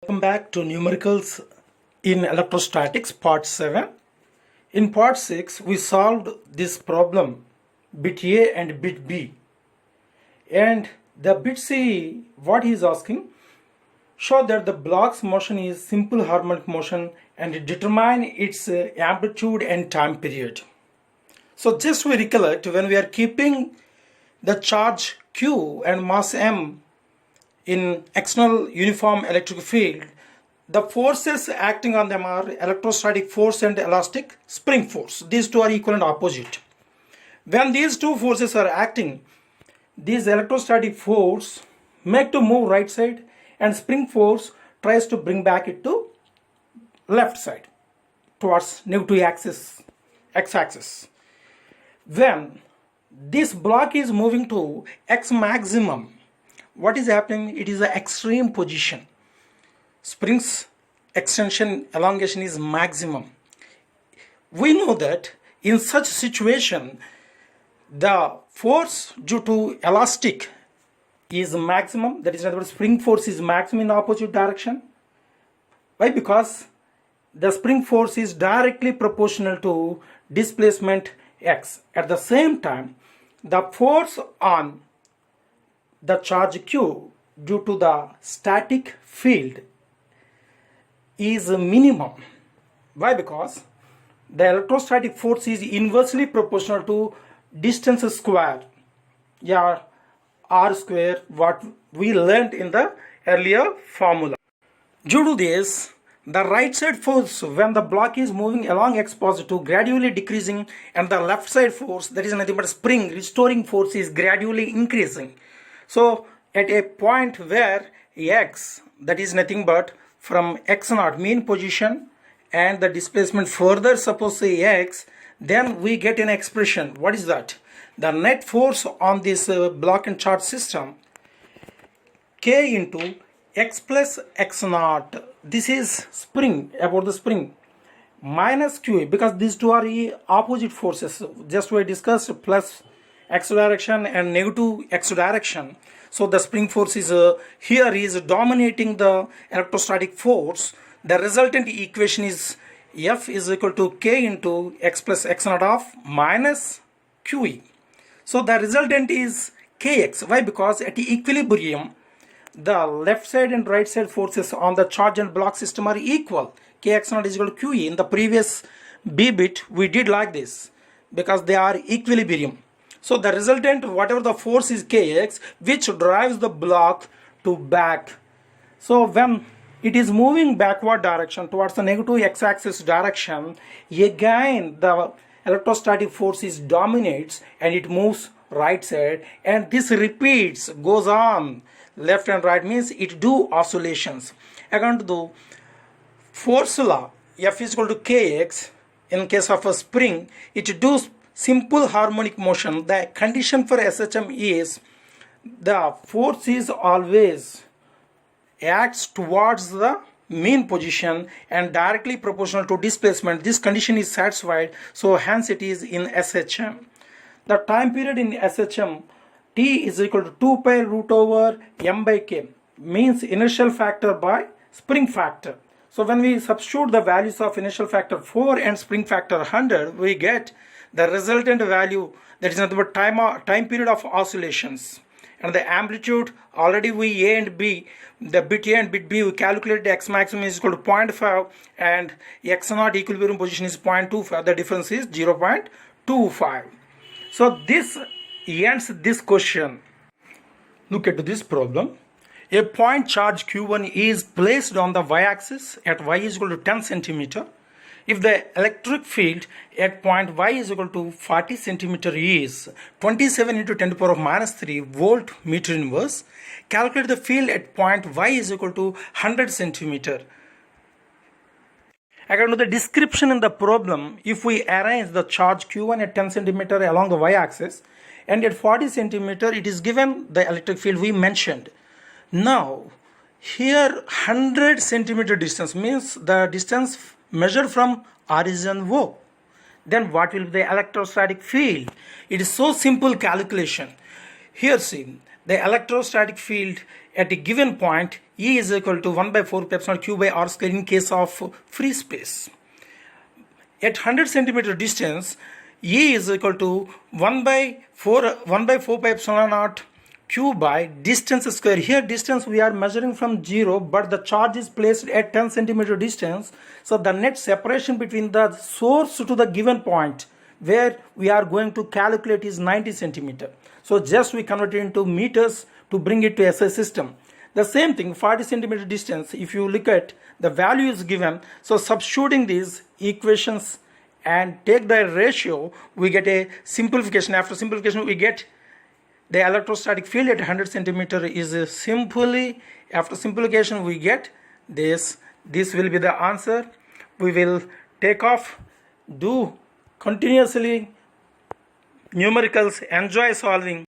Welcome back to Numericals in Electrostatics Part 7. In Part 6, we solved this problem bit A and bit B. And the bit C, what he is asking, show that the block's motion is simple harmonic motion and determine its amplitude and time period. So just we recollect, when we are keeping the charge Q and mass M in external uniform electric field, the forces acting on them are electrostatic force and elastic spring force. These two are equal and opposite. When these two forces are acting, this electrostatic force make to move right side and spring force tries to bring back it to left side towards negative axis, x-axis. When this block is moving to x maximum, what is happening? It is an extreme position. Spring's extension elongation is maximum. We know that in such situation, the force due to elastic is maximum. That is, in other words, spring force is maximum in the opposite direction. Why? Because the spring force is directly proportional to displacement x. At the same time, the force on the charge Q due to the static field is minimum. Why? Because the electrostatic force is inversely proportional to distance square, yeah, r square, what we learned in the earlier formula. Due to this, the right side force when the block is moving along x positive gradually decreasing, and the left side force, that is nothing but spring restoring force, is gradually increasing. So at a point where x, that is nothing but from x0 mean position and the displacement further, suppose say x, then we get an expression. What is that? The net force on this block and charge system, k into x plus x0, this is spring, about the spring, minus q, because these two are opposite forces. Just we discussed plus x direction and negative x direction. So the spring force is here is dominating the electrostatic force. The resultant equation is F is equal to k into x plus x0 of minus QE. So the resultant is kx. Why? Because at equilibrium, the left side and right side forces on the charge and block system are equal. Kx0 is equal to QE. In the previous B bit, we did like this because they are equilibrium. So the resultant, whatever the force is kx, which drives the block to back. So when it is moving backward direction towards the negative x-axis direction, again the electrostatic force is dominates and it moves right side, and this repeats, goes on left and right, means it do oscillations. According to the force law, F is equal to kx. In case of a spring, it does simple harmonic motion. The condition for SHM is the force is always acts towards the mean position and directly proportional to displacement. This condition is satisfied, so hence it is in SHM. The time period in SHM, T is equal to 2 pi root over m by k, means inertial factor by spring factor. So when we substitute the values of inertial factor 4 and spring factor 100, we get the resultant value, that is nothing but time period of oscillations. And the amplitude, already we A and B, the bit A and bit B, we calculated x maximum is equal to 0.5 and x0 equilibrium position is 0.25. The difference is 0.25. So this ends this question. Look at this problem. A point charge Q1 is placed on the y-axis at y is equal to 10 centimeter. If the electric field at point y is equal to 40 centimeter is 27 into 10 to the power of minus 3 volt meter inverse, calculate the field at point y is equal to 100 centimeter. According to the description in the problem, if we arrange the charge Q1 at 10 centimeter along the y-axis and at 40 centimeter, it is given the electric field we mentioned. Now, here 100 centimeter distance means the distance measured from origin O. Then what will be the electrostatic field? It is so simple calculation. Here see, the electrostatic field at a given point E is equal to 1 by 4 pi epsilon q by r square in case of free space. At 100 centimeter distance, E is equal to 1 by 4 pi epsilon naught q by distance square. Here distance we are measuring from 0, but the charge is placed at 10 centimeter distance. So the net separation between the source to the given point where we are going to calculate is 90 centimeter. So just we convert it into meters to bring it to SI system. The same thing, 40 centimeter distance, if you look at the value is given, so substituting these equations and take the ratio, we get a simplification. After simplification, we get the electrostatic field at 100 centimeter is simply, after simplification, we get this. This will be the answer. We will take off, do continuously numericals, enjoy solving.